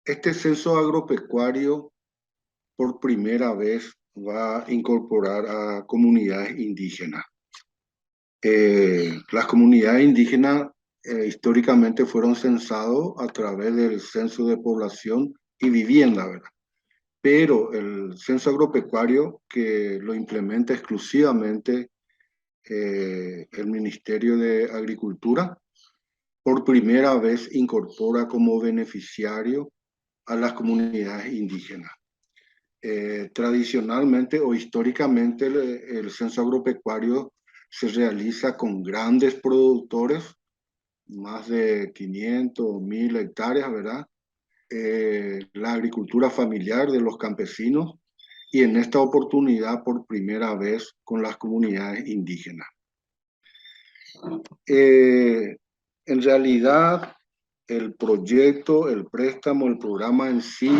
Este censo agropecuario por primera vez va a incorporar a comunidades indígenas. Las comunidades indígenas históricamente fueron censados a través del censo de población y vivienda, ¿verdad? Pero el censo agropecuario, que lo implementa exclusivamente el Ministerio de Agricultura, por primera vez incorpora como beneficiario a las comunidades indígenas. Tradicionalmente o históricamente el censo agropecuario se realiza con grandes productores, más de 500, 1000 hectáreas, ¿verdad? La agricultura familiar de los campesinos y en esta oportunidad por primera vez con las comunidades indígenas. Eh, en realidad, el proyecto, el préstamo, el programa en sí,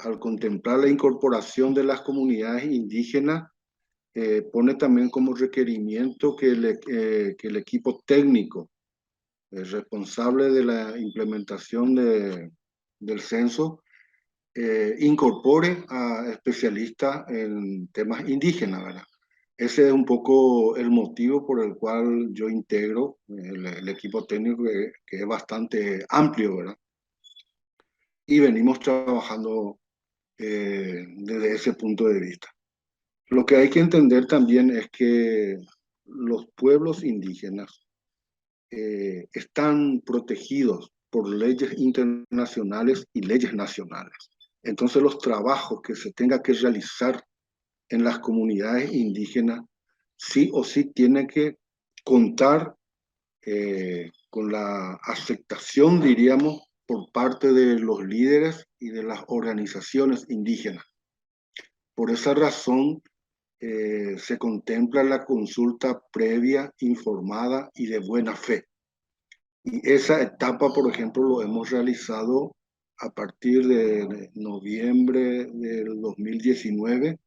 al contemplar la incorporación de las comunidades indígenas, pone también como requerimiento que el equipo técnico responsable de la implementación del censo incorpore a especialistas en temas indígenas, ¿verdad? Ese es un poco el motivo por el cual yo integro el equipo técnico que es bastante amplio, ¿verdad? Y venimos trabajando desde ese punto de vista. Lo que hay que entender también es que los pueblos indígenas están protegidos por leyes internacionales y leyes nacionales. Entonces los trabajos que se tenga que realizar en las comunidades indígenas sí o sí tienen que contar con la aceptación, diríamos, por parte de los líderes y de las organizaciones indígenas. Por esa razón, se contempla la consulta previa, informada y de buena fe. Y esa etapa, por ejemplo, lo hemos realizado a partir de noviembre del 2019,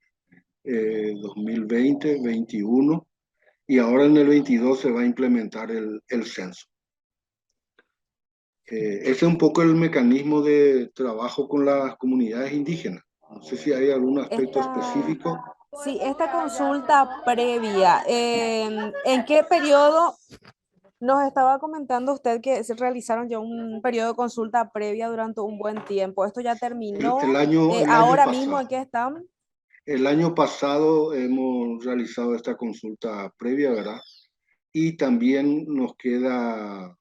2020, 21, y ahora en el 22 se va a implementar el censo. Ese es un poco el mecanismo de trabajo con las comunidades indígenas. No sé si hay algún aspecto Esta, específico. sí, esta consulta previa, ¿en qué periodo nos estaba comentando usted que se realizaron ya un periodo de consulta previa durante un buen tiempo? ¿Esto ya terminó? El año ¿Ahora mismo en pasado. qué están? El año pasado hemos realizado esta consulta previa, ¿verdad? Y también nos queda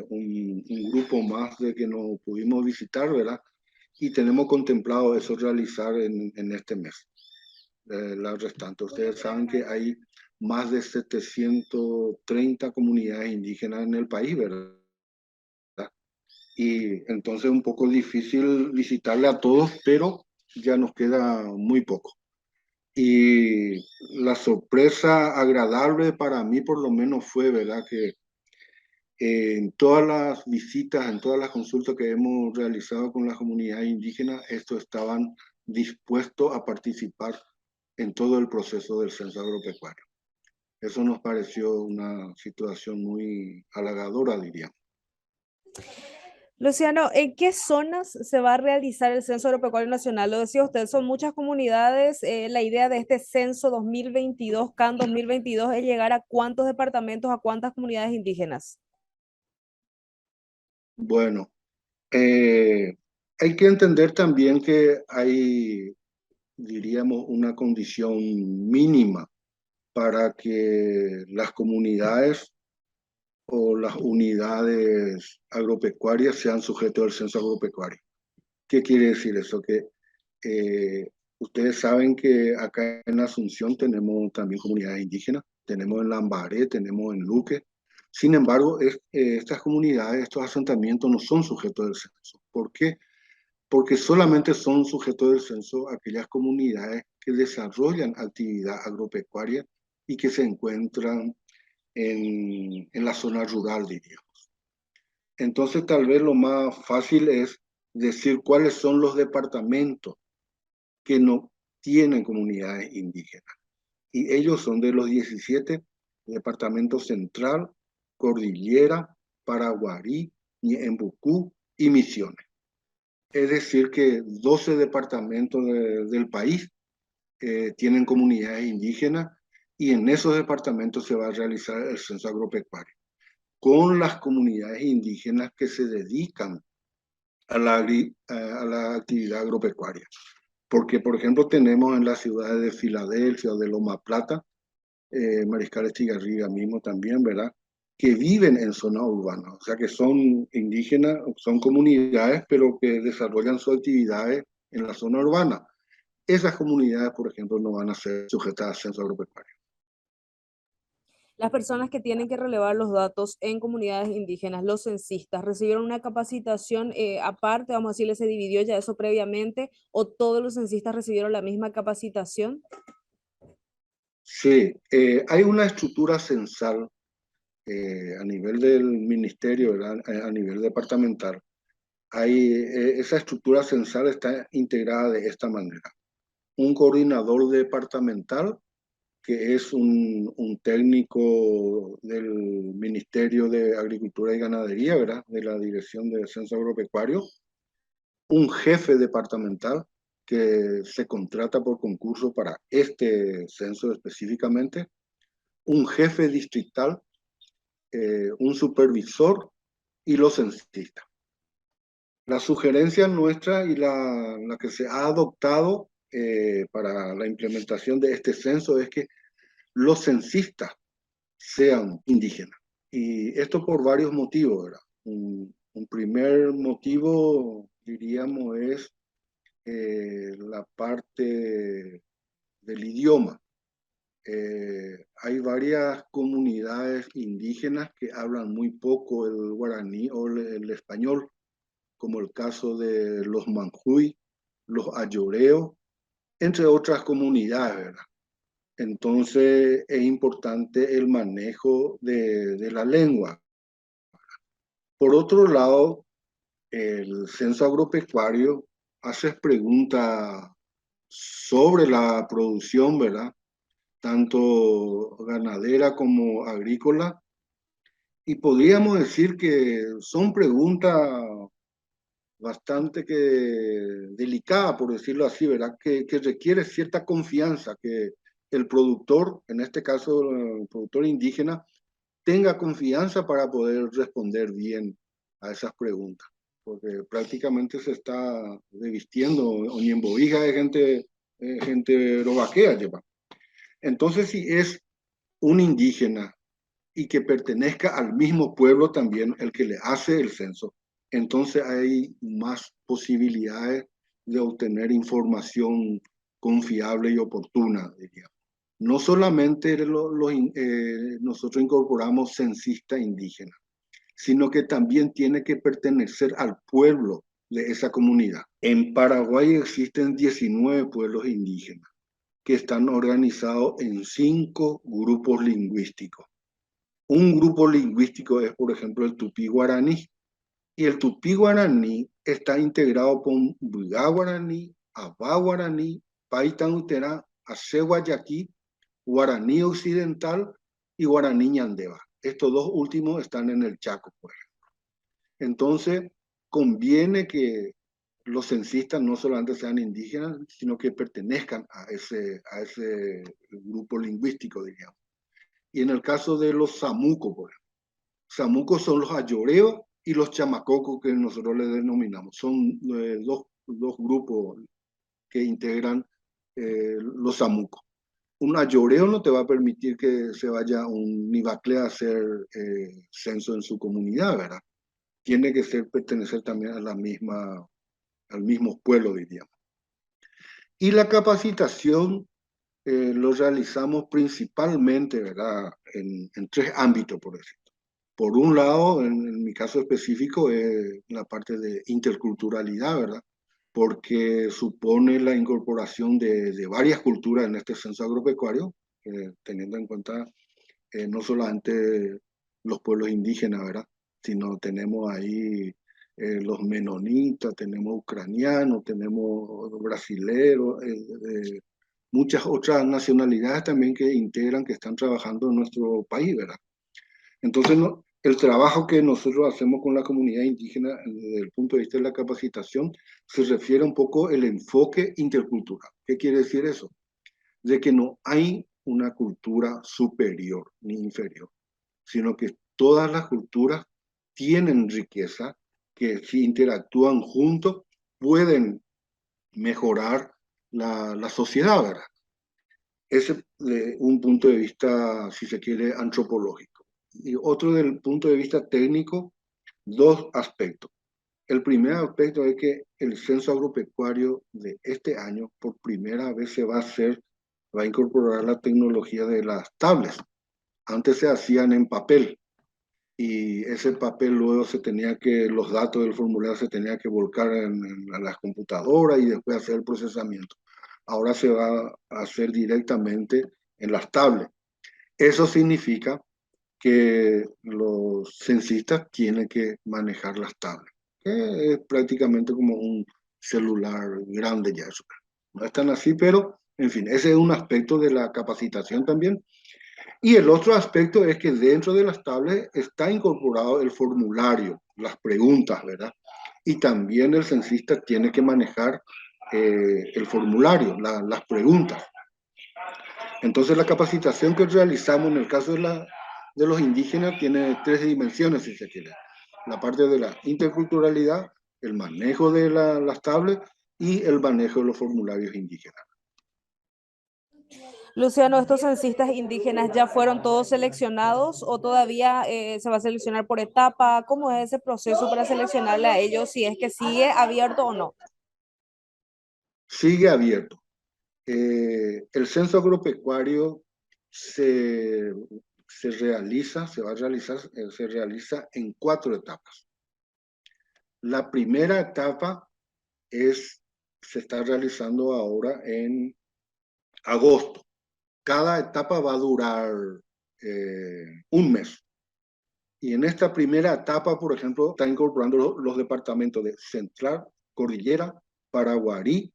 un grupo más de que no pudimos visitar, ¿verdad? Y tenemos contemplado eso realizar en este mes, la restante. Ustedes saben que hay más de 730 comunidades indígenas en el país, ¿verdad? Y entonces es un poco difícil visitarle a todos, pero ya nos queda muy poco. Y la sorpresa agradable para mí por lo menos fue, ¿verdad? Que en todas las visitas, en todas las consultas que hemos realizado con la comunidad indígena, estos estaban dispuestos a participar en todo el proceso del censo agropecuario. Eso nos pareció una situación muy halagadora, diríamos. Luciano, ¿en qué zonas se va a realizar el Censo Agropecuario Nacional? Lo decía usted, son muchas comunidades. La idea de este censo 2022, CAN 2022, es llegar a cuántos departamentos, a cuántas comunidades indígenas. Bueno, eh, hay que entender también que hay, diríamos, una condición mínima para que las comunidades o las unidades agropecuarias sean sujetos del censo agropecuario. ¿Qué quiere decir eso? Que eh, ustedes saben que acá en Asunción tenemos también comunidades indígenas, tenemos en Lambaré, tenemos en Luque. Sin embargo, estas comunidades, estos asentamientos no son sujetos del censo. ¿Por qué? Porque solamente son sujetos del censo aquellas comunidades que desarrollan actividad agropecuaria y que se encuentran en la zona rural, diríamos. Entonces, tal vez lo más fácil es decir cuáles son los departamentos que no tienen comunidades indígenas. Y ellos son de los 17 departamentos Central, Cordillera, Paraguarí, Ñeembucú y Misiones. Es decir, que 12 departamentos del país tienen comunidades indígenas y en esos departamentos se va a realizar el censo agropecuario con las comunidades indígenas que se dedican a la actividad agropecuaria. Porque, por ejemplo, tenemos en las ciudades de Filadelfia o de Loma Plata, Mariscal Estigarribia mismo también, ¿verdad? Que viven en zona urbana, o sea que son indígenas, son comunidades, pero que desarrollan sus actividades en la zona urbana. Esas comunidades, por ejemplo, no van a ser sujetas a censo agropecuario. Las personas que tienen que relevar los datos en comunidades indígenas, los censistas, ¿recibieron una capacitación aparte? Vamos a decirle, ¿se dividió ya eso previamente o todos los censistas recibieron la misma capacitación? Sí, hay una estructura censal a nivel del ministerio, ¿verdad? A nivel departamental. Esa estructura censal está integrada de esta manera. Un coordinador departamental, que es un técnico del Ministerio de Agricultura y Ganadería, ¿verdad? De la Dirección de Censo Agropecuario, un jefe departamental que se contrata por concurso para este censo específicamente, un jefe distrital, un supervisor y los censistas. La sugerencia nuestra y la que se ha adoptado para la implementación de este censo es que los censistas sean indígenas. Y esto por varios motivos, ¿verdad? Un primer motivo, diríamos, es la parte del idioma. Hay varias comunidades indígenas que hablan muy poco el guaraní o el español, como el caso de los manjuy, los ayoreos, entre otras comunidades, ¿verdad? Entonces es importante el manejo de la lengua. Por otro lado, el censo agropecuario hace preguntas sobre la producción, ¿verdad? Tanto ganadera como agrícola. Y podríamos decir que son preguntas bastante delicada, por decirlo así, ¿verdad? Que requiere cierta confianza, que el productor, en este caso el productor indígena, tenga confianza para poder responder bien a esas preguntas, porque prácticamente se está desvistiendo o ni en bobija de gente robaquea, lleva. Entonces, si es un indígena y que pertenezca al mismo pueblo también el que le hace el censo, entonces hay más posibilidades de obtener información confiable y oportuna, diría. No solamente nosotros incorporamos censista indígena, sino que también tiene que pertenecer al pueblo de esa comunidad. En Paraguay existen 19 pueblos indígenas que están organizados en 5 grupos lingüísticos. Un grupo lingüístico es, por ejemplo, el tupí guaraní. Y el tupí guaraní está integrado con Bugá guaraní, Abá guaraní, Paitan Uterá, Ace Guayaquí, guaraní occidental y guaraní ñandeva. Estos dos últimos están en el Chaco, pues. Entonces, conviene que los censistas no solamente sean indígenas, sino que pertenezcan a ese grupo lingüístico, diríamos. Y en el caso de los samucos, pues, samucos son los ayoreos y los chamacocos que nosotros les denominamos. Son dos grupos que integran los samucos. Un ayoreo no te va a permitir que se vaya un nibacle a hacer censo en su comunidad, ¿verdad? Tiene que pertenecer también a al mismo pueblo, diríamos. Y la capacitación lo realizamos principalmente, ¿verdad? En 3 ámbitos, por decirlo. Por un lado, en mi caso específico, es la parte de interculturalidad, ¿verdad? Porque supone la incorporación de varias culturas en este censo agropecuario, teniendo en cuenta no solamente los pueblos indígenas, ¿verdad? Sino tenemos ahí los menonitas, tenemos ucranianos, tenemos brasileros, muchas otras nacionalidades también que integran, que están trabajando en nuestro país, ¿verdad? Entonces, El trabajo que nosotros hacemos con la comunidad indígena desde el punto de vista de la capacitación se refiere un poco al enfoque intercultural. ¿Qué quiere decir eso? De que no hay una cultura superior ni inferior, sino que todas las culturas tienen riqueza, que si interactúan juntos pueden mejorar la sociedad, ¿verdad? Ese de un punto de vista, si se quiere, antropológico. Y otro del punto de vista técnico, dos aspectos. El primer aspecto es que el censo agropecuario de este año, por primera vez se va a hacer, va a incorporar la tecnología de las tablets. Antes se hacían en papel y ese papel luego se tenía que, los datos del formulario se tenía que volcar en las computadoras y después hacer el procesamiento. Ahora se va a hacer directamente en las tablets. Eso significa que los censistas tienen que manejar las tablets, que es prácticamente como un celular grande ya. No es tan así, pero en fin, ese es un aspecto de la capacitación también. Y el otro aspecto es que dentro de las tablets está incorporado el formulario, las preguntas, ¿verdad? Y también el censista tiene que manejar el formulario, las preguntas. Entonces la capacitación que realizamos en el caso de los indígenas tiene tres dimensiones, si se quiere. La parte de la interculturalidad, el manejo de las tablets y el manejo de los formularios indígenas. Luciano, ¿estos censistas indígenas ya fueron todos seleccionados o todavía se va a seleccionar por etapa? ¿Cómo es ese proceso para seleccionarle a ellos si es que sigue abierto o no? Sigue abierto. El censo agropecuario se, se realiza en cuatro etapas. La primera etapa se está realizando ahora en agosto. Cada etapa va a durar un mes. Y en esta primera etapa, por ejemplo, está incorporando los departamentos de Central, Cordillera, Paraguarí,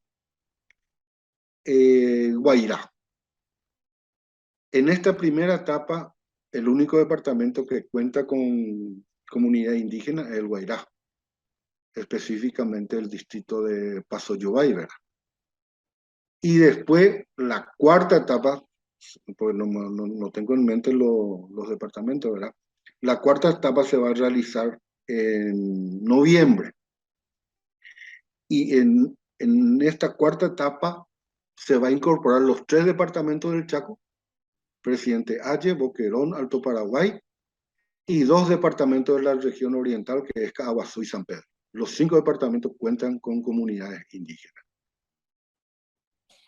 Guairá. En esta primera etapa, el único departamento que cuenta con comunidad indígena es el Guairá, específicamente el distrito de Paso Yobay, ¿verdad? Y después, la cuarta etapa, pues no tengo en mente los departamentos, ¿verdad? La cuarta etapa se va a realizar en noviembre. Y en esta cuarta etapa se va a incorporar los tres departamentos del Chaco, Presidente Aye, Boquerón, Alto Paraguay, y dos departamentos de la región oriental, que es Caaguazú y San Pedro. Los cinco departamentos cuentan con comunidades indígenas.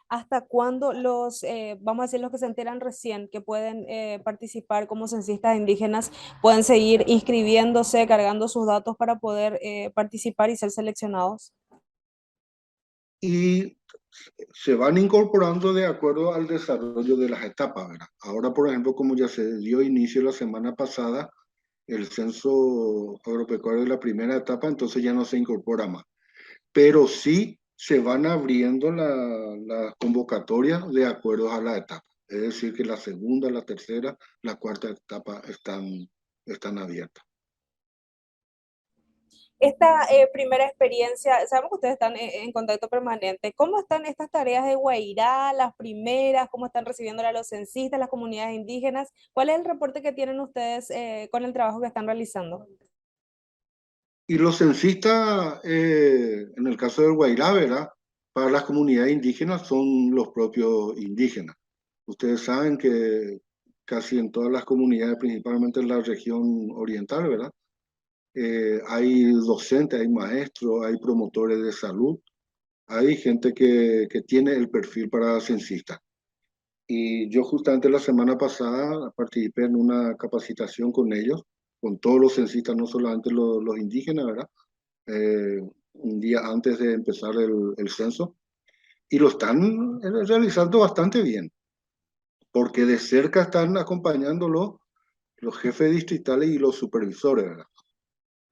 ¿Hasta cuándo los, vamos a decir, los que se enteran recién que pueden participar como censistas indígenas, pueden seguir inscribiéndose, cargando sus datos para poder participar y ser seleccionados? Y se van incorporando de acuerdo al desarrollo de las etapas, ¿verdad? Ahora, por ejemplo, como ya se dio inicio la semana pasada, el censo agropecuario de la primera etapa, entonces ya no se incorpora más. Pero sí se van abriendo las convocatorias de acuerdo a la etapa. Es decir, que la segunda, la tercera, la cuarta etapa están abiertas. Esta primera experiencia, sabemos que ustedes están en contacto permanente. ¿Cómo están estas tareas de Guairá, las primeras? ¿Cómo están recibiendo a los censistas, las comunidades indígenas? ¿Cuál es el reporte que tienen ustedes con el trabajo que están realizando? Y los censistas, en el caso del Guairá, ¿verdad? Para las comunidades indígenas son los propios indígenas. Ustedes saben que casi en todas las comunidades, principalmente en la región oriental, ¿verdad? Hay docentes, hay maestros, hay promotores de salud, hay gente que tiene el perfil para censista. Y yo justamente la semana pasada participé en una capacitación con ellos, con todos los censistas, no solamente los indígenas, ¿verdad? Un día antes de empezar el censo, y lo están realizando bastante bien, porque de cerca están acompañándolo los jefes distritales y los supervisores, ¿verdad?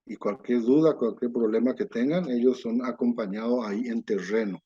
Y cualquier duda, cualquier problema que tengan, ellos son acompañados ahí en terreno.